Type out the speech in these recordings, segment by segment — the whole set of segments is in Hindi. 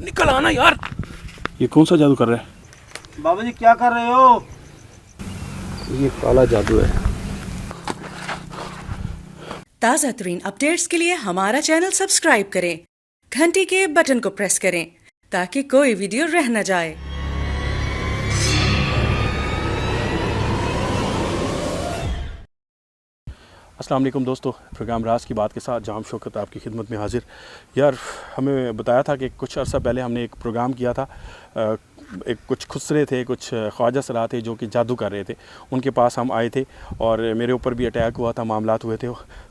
निकल आना यार। ये कौन सा जादू कर रहा है? बाबा जी क्या कर रहे हो? ये काला जादू है। ताज़ा तरीन अपडेट्स के लिए हमारा चैनल सब्सक्राइब करें, घंटी के बटन को प्रेस करें ताकि कोई वीडियो रह न जाए। अस्सलाम वालेकुम दोस्तों, प्रोग्राम राज की बात के साथ जाम शौकत आपकी खिदमत में हाजिर। यार हमें बताया था कि कुछ अर्सा पहले हमने एक प्रोग्राम किया था। एक कुछ खुसरे थे, कुछ ख्वाजा सलाह थे जो कि जादू कर रहे थे। उनके पास हम आए थे और मेरे ऊपर भी अटैक हुआ था, मामलात हुए थे।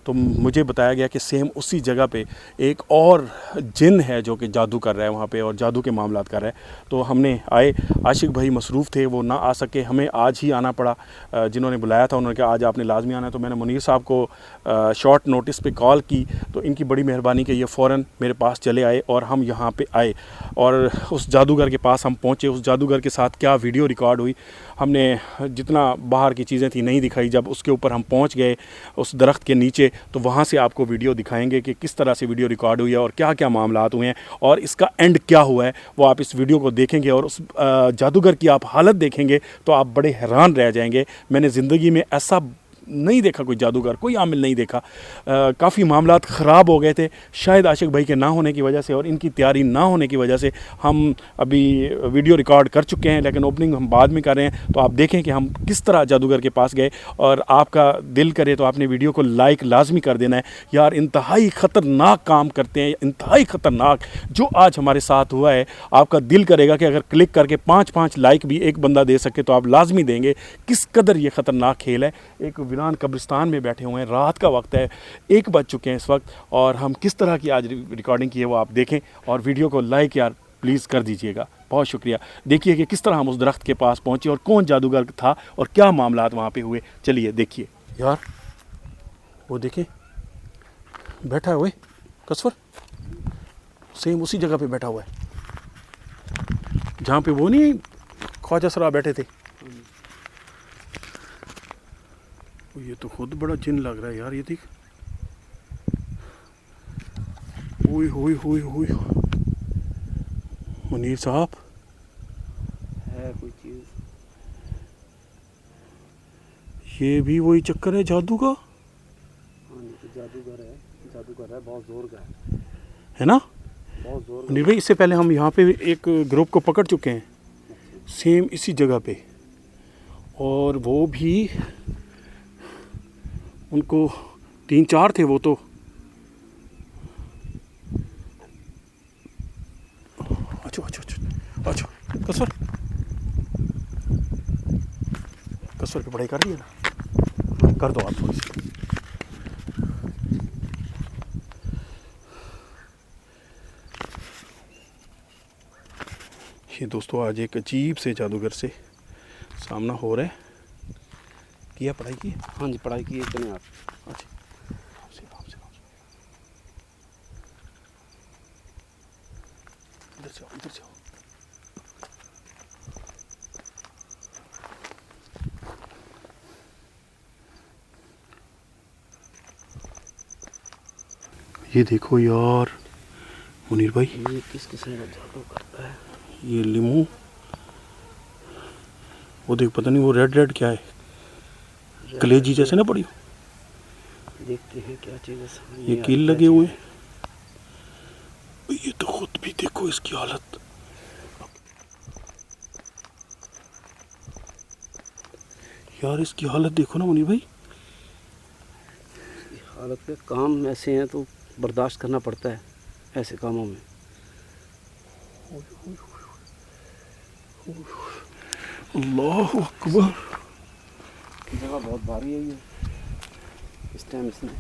तो मुझे बताया गया कि सेम उसी जगह पे एक और जिन है जो कि जादू कर रहा है वहाँ पे और जादू के मामलात कर रहा है। तो हमने आए, आशिक भाई मसरूफ़ थे, वो ना आ सके, हमें आज ही आना पड़ा। जिन्होंने बुलाया था उन्होंने कहा आज आपने लाजमी आना है। तो मैंने मुनीर साहब को शॉर्ट नोटिस पे कॉल की, तो इनकी बड़ी मेहरबानी कि ये फ़ौरन मेरे पास चले आए और हम यहाँ पे आए और उस जादूगर के पास हम पहुँचे। उस जादूगर के साथ क्या वीडियो रिकॉर्ड हुई, हमने जितना बाहर की चीज़ें थी नहीं दिखाई। जब उसके ऊपर हम पहुँच गए उस दरख्त के नीचे, तो वहाँ से आपको वीडियो दिखाएंगे कि किस तरह से वीडियो रिकॉर्ड हुई है और क्या क्या मामलात हुए हैं और इसका एंड क्या हुआ है। वो आप इस वीडियो को देखेंगे और उस जादूगर की आप हालत देखेंगे तो आप बड़े हैरान रह जाएंगे। मैंने ज़िंदगी में ऐसा नहीं देखा, कोई जादूगर, कोई आमिल नहीं देखा। काफ़ी मामलात ख़राब हो गए थे, शायद आशिक भाई के ना होने की वजह से और इनकी तैयारी ना होने की वजह से। हम अभी वीडियो रिकॉर्ड कर चुके हैं लेकिन ओपनिंग हम बाद में कर रहे हैं। तो आप देखें कि हम किस तरह जादूगर के पास गए और आपका दिल करे तो आपने वीडियो को लाइक लाजमी कर देना है। यार इंतहाई ख़तरनाक काम करते हैं, इंतहाई ख़तरनाक जो आज हमारे साथ हुआ है। आपका दिल करेगा कि अगर क्लिक करके 5-5 लाइक भी एक बंदा दे सके तो आप लाजमी देंगे। किस कदर ये ख़तरनाक खेल है। एक वीरान कब्रिस्तान में बैठे हुए हैं, रात का वक्त है, 1 बज चुके हैं इस वक्त, और हम किस तरह की आज रिकॉर्डिंग की है वो आप देखें और वीडियो को लाइक यार प्लीज़ कर दीजिएगा, बहुत शुक्रिया। देखिए कि किस तरह हम उस दरख्त के पास पहुंचे और कौन जादूगर था और क्या मामलात वहाँ पे हुए। चलिए देखिए। यार वो देखें बैठा है, वो कसवर सेम उसी जगह पे बैठा हुआ है जहाँ पे वो नहीं ख्वाजा सरा बैठे थे। ये तो खुद बड़ा जिन लग रहा है यार, ये देख। ओए होए होए होए, मुनीर साहब है कोई चीज? ये भी वही चक्कर है जादू का, हाँ तो जादूगर है, बहुत जोर का है ना बहुत जोर मुनीर भाई। इससे पहले हम यहाँ पे एक ग्रुप को पकड़ चुके हैं सेम इसी जगह पे, और वो भी उनको 3-4 थे वो तो। अच्छा अच्छा अच्छा अच्छा, कसवर कसवर की पढ़ाई कर रही है ना, कर दो आप थोड़ी सी। ये दोस्तों आज एक अजीब से जादूगर से सामना हो रहा है। किया पढ़ाई की? हाँ जी पढ़ाई की है, चलें आप। अच्छा इधर से आओ, इधर से आओ। ये देखो यार मुनीर भाई, ये किस किस्म का जादू करता है? ये लीमू, वो देख पता नहीं वो रेड रेड क्या है, कलेजी जैसे ना पड़ी। देखते हैं क्या चीज़ है। ये कील लगे हुए हैं। ये तो खुद भी देखो इसकी हालत। यार इसकी हालत देखो ना मुनीर भाई। हालत पे काम ऐसे हैं तो बर्दाश्त करना पड़ता है ऐसे कामों में। अल्लाह अकबर। जगह बहुत भारी है ये इस टाइम इसने।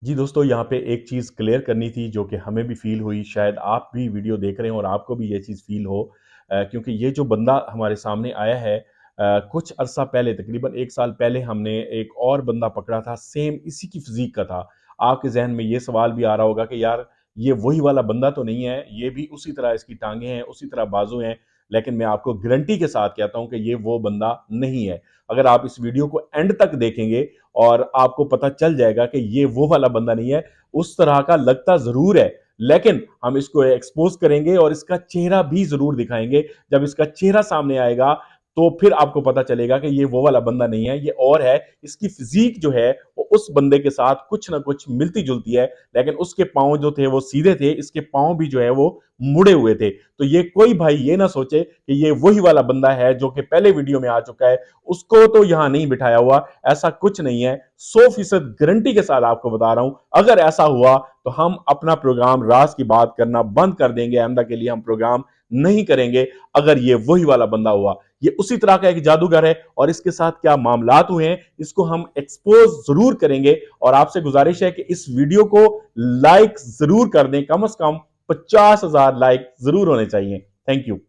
जी दोस्तों, यहाँ पे एक चीज़ क्लियर करनी थी जो कि हमें भी फील हुई, शायद आप भी वीडियो देख रहे हैं और आपको भी ये चीज़ फील हो, क्योंकि ये जो बंदा हमारे सामने आया है, कुछ अरसा पहले तकरीबन 1 साल पहले हमने एक और बंदा पकड़ा था, सेम इसी की फिजीक का था। आपके जहन में ये सवाल भी आ रहा होगा कि यार ये वही वाला बंदा तो नहीं है, ये भी उसी तरह इसकी टांगे हैं, उसी तरह बाजू हैं, लेकिन मैं आपको गारंटी के साथ कहता हूं कि ये वो बंदा नहीं है। अगर आप इस वीडियो को एंड तक देखेंगे और आपको पता चल जाएगा कि ये वो वाला बंदा नहीं है। उस तरह का लगता जरूर है, लेकिन हम इसको एक्सपोज करेंगे और इसका चेहरा भी जरूर दिखाएंगे। जब इसका चेहरा सामने आएगा तो फिर आपको पता चलेगा कि ये वो वाला बंदा नहीं है, ये और है। इसकी फिजिक जो है वो उस बंदे के साथ कुछ ना कुछ मिलती जुलती है, लेकिन उसके पांव जो थे वो सीधे थे, इसके पांव भी जो है वो मुड़े हुए थे। तो ये कोई भाई ये ना सोचे कि ये वही वाला बंदा है जो कि पहले वीडियो में आ चुका है, उसको तो यहां नहीं बिठाया हुआ। ऐसा कुछ नहीं है, 100% गारंटी के साथ आपको बता रहा हूं। अगर ऐसा हुआ तो हम अपना प्रोग्राम राज की बात करना बंद कर देंगे, आइंदा के लिए हम प्रोग्राम नहीं करेंगे अगर ये वही वाला बंदा हुआ। ये उसी तरह का एक जादूगर है और इसके साथ क्या मामलात हुए हैं इसको हम एक्सपोज जरूर करेंगे। और आपसे गुजारिश है कि इस वीडियो को लाइक जरूर कर दें, कम से कम 50,000 लाइक जरूर होने चाहिए। Thank you.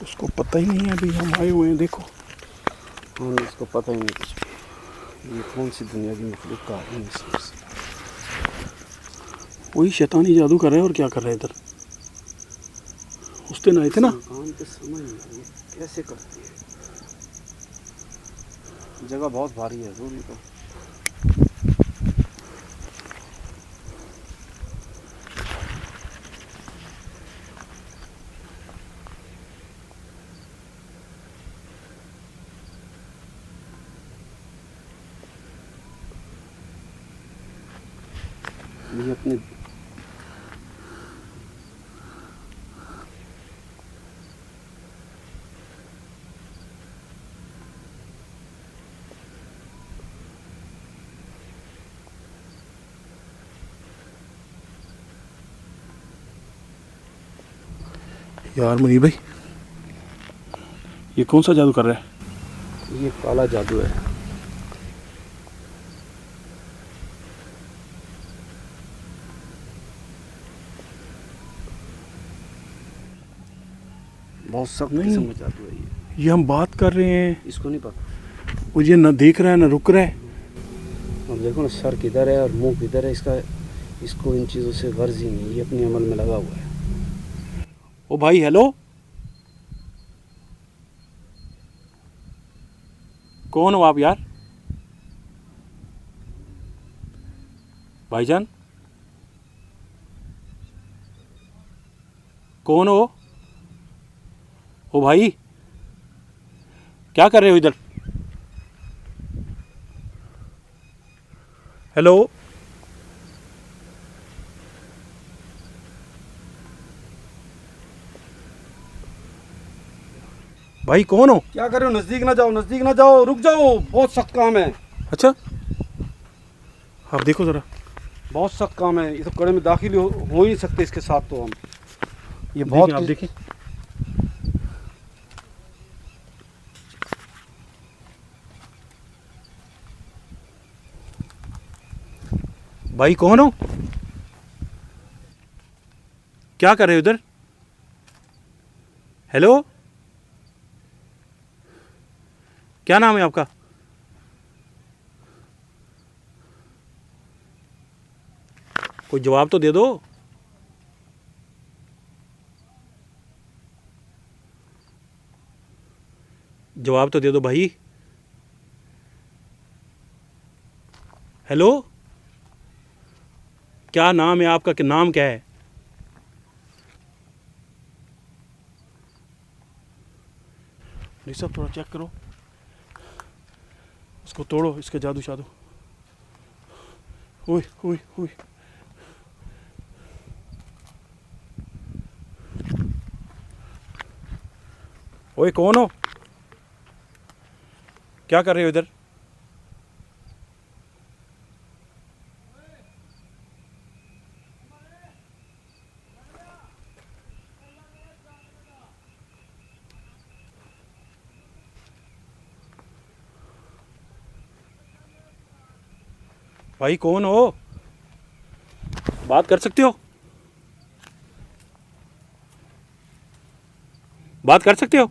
उसको पता ही नहीं है अभी हम आए हुए हैं, देखो। हाँ, इसको पता ही नहीं कुछ भी। ये कौन सी दुनिया की मखलूक का आदमी है। वही शैतानी जादू कर रहे हैं और क्या कर रहे हैं इधर। उस दिन आए थे ना, काम पे समझ नहीं आई कैसे करती है। जगह बहुत भारी है दूरी तो। ये अपने यार मुनीब भाई, ये कौन सा जादू कर रहा है? ये काला जादू है। बहुत सख्त नहीं। किस्म का जादू है ये। ये हम बात कर रहे हैं, इसको नहीं पता। वो ये ना देख रहा है ना रुक रहा है। अब देखो ना, सर किधर है और मुंह किधर है इसका। इसको इन चीज़ों से गर्ज ही नहीं, ये अपने अमल में लगा हुआ है। ओ भाई हेलो, कौन हो आप यार? भाईजान कौन हो? ओ भाई क्या कर रहे हो इधर? हेलो भाई कौन हो? क्या कर रहे हो? नजदीक ना जाओ, नजदीक ना जाओ, रुक जाओ, बहुत सख्त काम है। अच्छा आप देखो जरा। बहुत सख्त काम है, ये तो कड़े में दाखिल हो ही नहीं सकते इसके साथ। तो हम ये बहुत आप देखें। भाई कौन हो? क्या कर रहे हो इधर? हेलो क्या नाम है आपका? कोई जवाब तो दे दो। जवाब तो दे दो भाई। हेलो क्या नाम है आपका? कि नाम क्या है? सब थोड़ा चेक करो, इसको तोड़ो, इसके जादू शादू। ओए ओए ओए, ओए कौन हो? क्या कर रहे हो इधर? भाई कौन हो? बात कर सकते हो? बात कर सकते हो?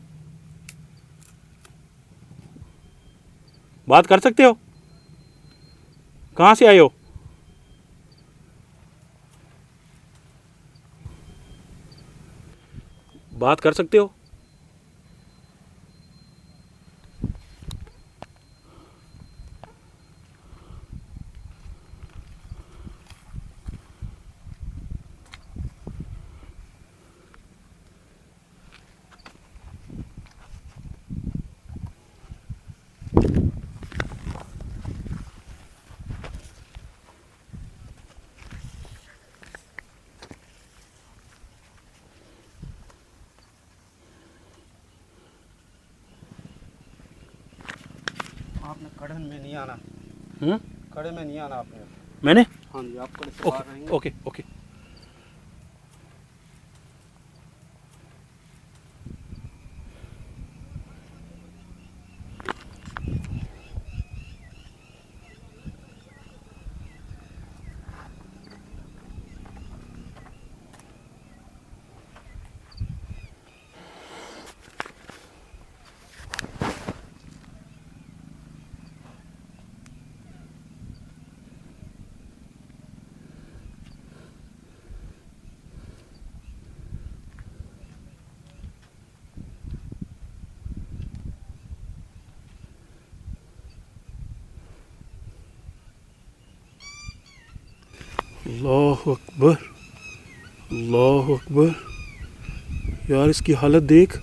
बात कर सकते हो? कहाँ से आए हो? बात कर सकते हो? आपने कड़े में नहीं आना, कड़े में नहीं आना आपने। मैंने? हाँ जी, आप कड़े से बाहर रहेंगे। Okay okay. अल्लाह अकबर, अल्लाह अकबर। यार इसकी हालत देख।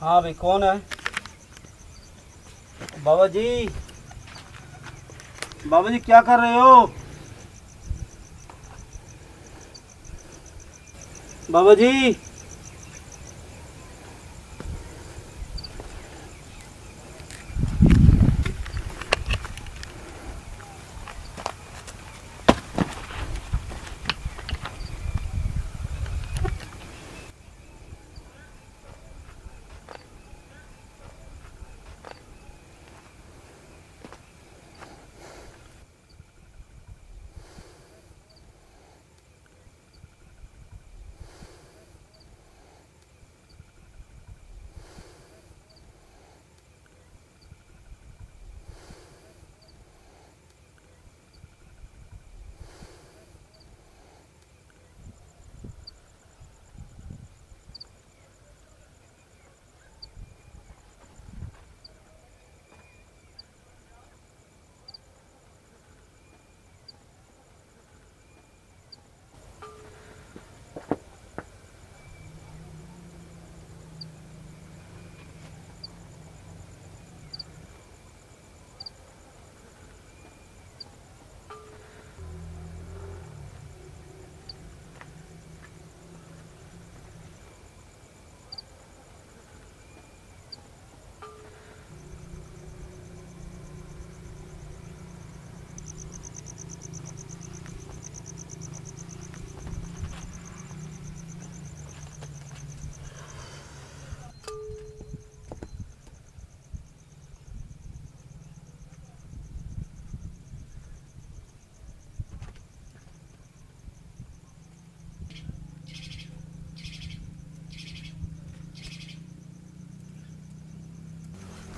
हाँ भाई, कौन है? बाबा जी, बाबा जी क्या कर रहे हो? बाबा जी,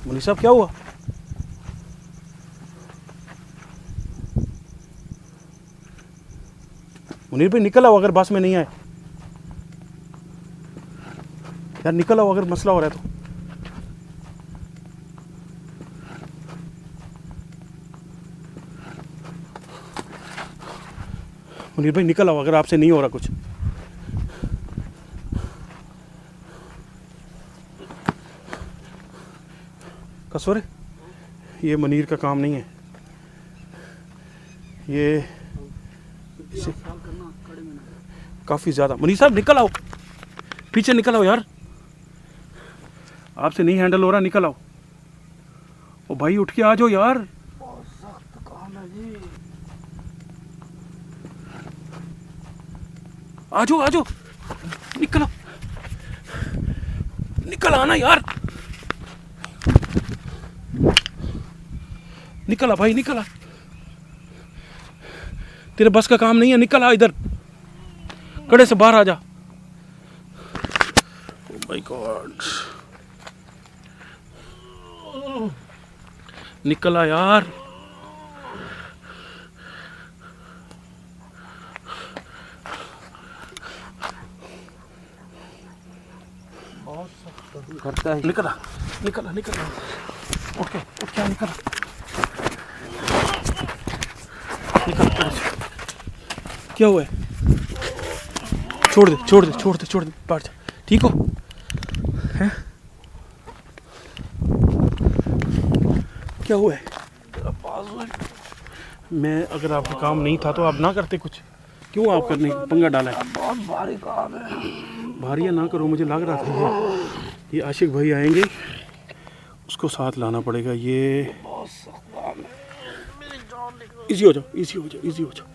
मुनीर साहब क्या हुआ? मुनीर भाई निकल आओ अगर बस में नहीं आए यार, निकल आओ अगर मसला हो रहा है तो। मुनीर भाई निकल आओ अगर आपसे नहीं हो रहा कुछ। कसौरे, ये मुनीर का काम नहीं है, ये काफ़ी ज़्यादा। मुनीर साहब निकल आओ, पीछे निकल आओ यार, आपसे नहीं हैंडल हो रहा, निकल आओ। ओ भाई उठ के आ जाओ यार। आ जाओ आ जाओ, निकल आओ, निकल आना यार, निकल आ भाई, निकल आ, तेरे बस का काम नहीं है, निकल आ इधर, कड़े से बाहर आ जा। ओह माय गॉड, निकल आ यार। करता है। निकल आ, निकल आ, निकल आ, उठ के निकल आ, निकल। क्या हुआ है? छोड़ दे छोड़ दे छोड़ दे छोड़ दे, बैठ जा, ठीक हो? हैं? क्या हुआ है? मैं अगर आपका काम नहीं था तो आप ना करते कुछ, क्यों आप करने पंगा डाला है? बहुत भारी काम है। भारी ना करो, मुझे लग रहा था ये आशिक भाई आएंगे, उसको साथ लाना पड़ेगा। ये बहुत सख्त काम है। इजी हो जाओ, इजी हो जाओ, इजी हो जाओ,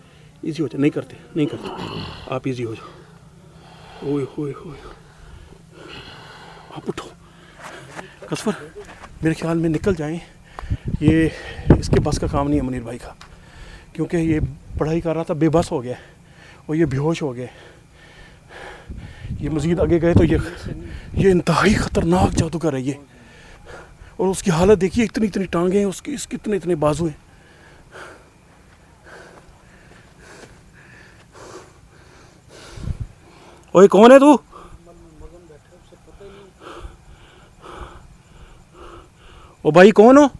इजी हो जाओ, नहीं करते नहीं करते, आप इजी हो जाओ। ओए होए होए, आप उठो। कसफर, मेरे ख्याल में निकल जाएं, ये इसके बस का काम नहीं है मुनीर भाई का, क्योंकि ये पढ़ाई कर रहा था, बेबस हो गया और ये बेहोश हो गया। ये मज़ीद आगे गए तो ये इंतहाई ख़तरनाक जादूगर है ये, और उसकी हालत देखिए, इतनी इतनी टांगें हैं उसकी, इसके इतने इतने बाजू हैं। ओए कौन है तू? ओ भाई कौन हो?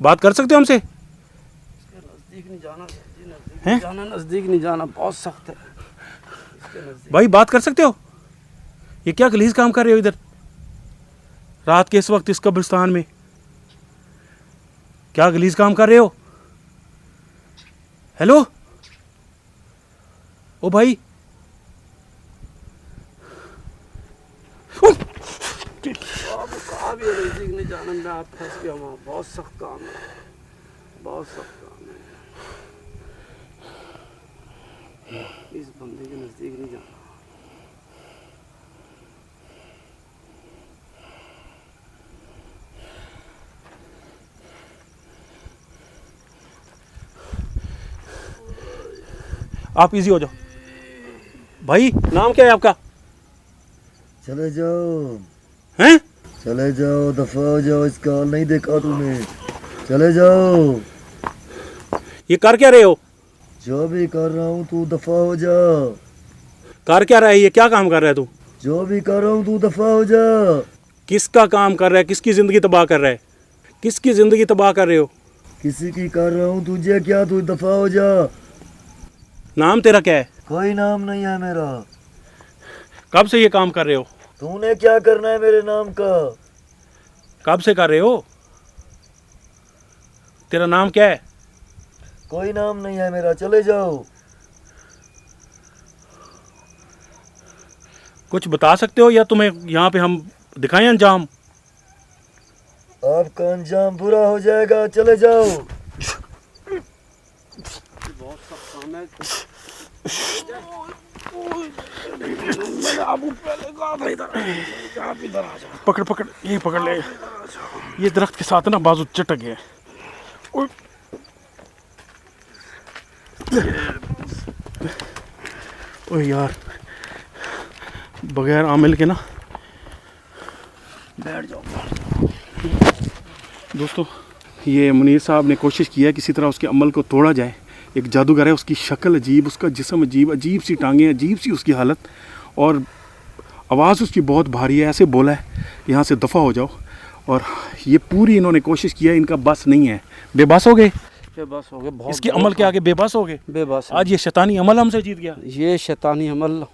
बात कर सकते हो हमसे? नजदीक नहीं जाना, हैं? नजदीक नहीं जाना, बहुत सख्त है। भाई बात कर सकते हो? ये क्या गलीज काम कर रहे हो इधर रात के इस वक्त इस कब्रिस्तान में? क्या गलीज काम कर रहे हो? हेलो ओ भाई, कहा भी नजदीक नहीं जाना, मैं आप फंस गया वहाँ। बहुत सख्त काम है, बहुत सख्त काम है। इस बंदे के नजदीक नहीं जाना। आप इजी हो जाओ। भाई नाम क्या है आपका? चले जाओ, हैं? चले जाओ, दफा हो जाओ, इसका हाल नहीं देखा तूने। चले जाओ, ये कर क्या रहे हो? जो भी कर रहा हूँ तू दफा हो जा। कर क्या रहा है ये? क्या काम कर रहा है तू? जो भी कर रहा हूँ तू दफा हो जा। किसका काम कर रहा है? किसकी जिंदगी तबाह कर रहा है? किसकी जिंदगी तबाह कर रहे हो? किसी की कर रहा हूँ, तुझे क्या, तू दफा हो जा। नाम तेरा क्या है? कोई नाम नहीं है मेरा। कब से ये काम कर रहे हो? तूने क्या करना है मेरे नाम का? कब से कर रहे हो? तेरा नाम क्या है? कोई नाम नहीं है मेरा, चले जाओ। कुछ बता सकते हो या तुम्हें यहाँ पे हम दिखाएं अंजाम? आपका अंजाम बुरा हो जाएगा, चले जाओ। बहुत सख्त काम है। पकड़ पकड़, ये पकड़ ले, ये दरख्त के साथ ना बाजू चटक गए। ओए यार, बगैर आमिल के ना बैठ जाओ। दोस्तों ये मुनीर साहब ने कोशिश की है किसी तरह उसके अमल को तोड़ा जाए। एक जादूगर है, उसकी शक्ल अजीब, उसका जिस्म अजीब, अजीब सी टांगें, अजीब सी उसकी हालत, और आवाज़ उसकी बहुत भारी है। ऐसे बोला है यहाँ से दफ़ा हो जाओ, और ये पूरी इन्होंने कोशिश की है, इनका बस नहीं है। बेबस हो गए, बेबस हो गए, बहुत इसके अमल के आगे बेबस हो गए। बेबस। आज ये शैतानी अमल हमसे जीत गया। ये शैतानी अमल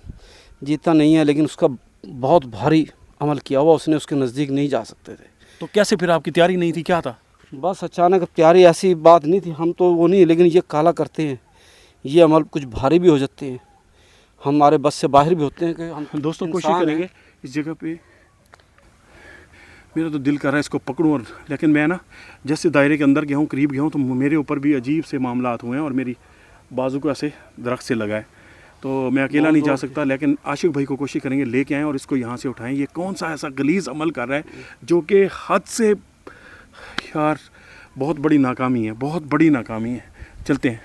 जीता नहीं है, लेकिन उसका बहुत भारी अमल किया हुआ, उसने उसके नज़दीक नहीं जा सकते थे। तो कैसे फिर आपकी तैयारी नहीं थी, क्या था? बस अचानक तैयारी, ऐसी बात नहीं थी, हम तो वो नहीं, लेकिन ये काला करते हैं, ये अमल कुछ भारी भी हो जाते हैं, हमारे बस से बाहर भी होते हैं कि हम दोस्तों कोशिश इंसान करेंगे हैं। इस जगह पे। मेरा तो दिल कर रहा है इसको पकड़ूं, और लेकिन मैं ना जैसे दायरे के अंदर गया हूँ, करीब गया हूँ, तो मेरे ऊपर भी अजीब से मामलात हुए हैं, और मेरी बाजू को ऐसे दरख्त से लगा है, तो मैं अकेला नहीं जा सकता। लेकिन आशिक भाई को कोशिश करेंगे लेके आएँ और इसको यहाँ से उठाएं। ये कौन सा ऐसा गलीज़ अमल कर रहा है जो कि हद से, यार बहुत बड़ी नाकामी है, बहुत बड़ी नाकामी है। चलते हैं,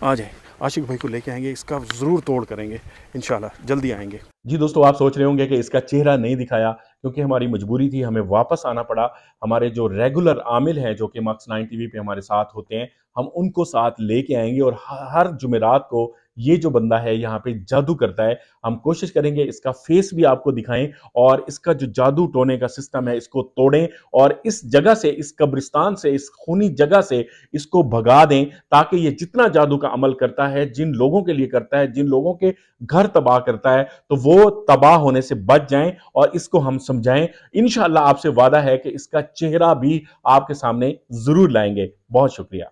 आ जाए, आशिक भाई को लेके आएंगे, इसका ज़रूर तोड़ करेंगे इंशाल्लाह, जल्दी आएंगे। जी दोस्तों, आप सोच रहे होंगे कि इसका चेहरा नहीं दिखाया क्योंकि हमारी मजबूरी थी, हमें वापस आना पड़ा। हमारे जो रेगुलर आमिल हैं जो कि मक्स 9 टीवी पे हमारे साथ होते हैं, हम उनको साथ लेके आएंगे, और हर जुमेरात को ये जो बंदा है यहाँ पे जादू करता है, हम कोशिश करेंगे इसका फेस भी आपको दिखाएं, और इसका जो जादू टोने का सिस्टम है इसको तोड़ें, और इस जगह से, इस कब्रिस्तान से, इस खूनी जगह से इसको भगा दें, ताकि ये जितना जादू का अमल करता है, जिन लोगों के लिए करता है, जिन लोगों के घर तबाह करता है, तो वो तबाह होने से बच जाएं, और इसको हम समझाएं। इंशाअल्लाह आपसे वादा है कि इसका चेहरा भी आपके सामने जरूर लाएंगे। बहुत शुक्रिया।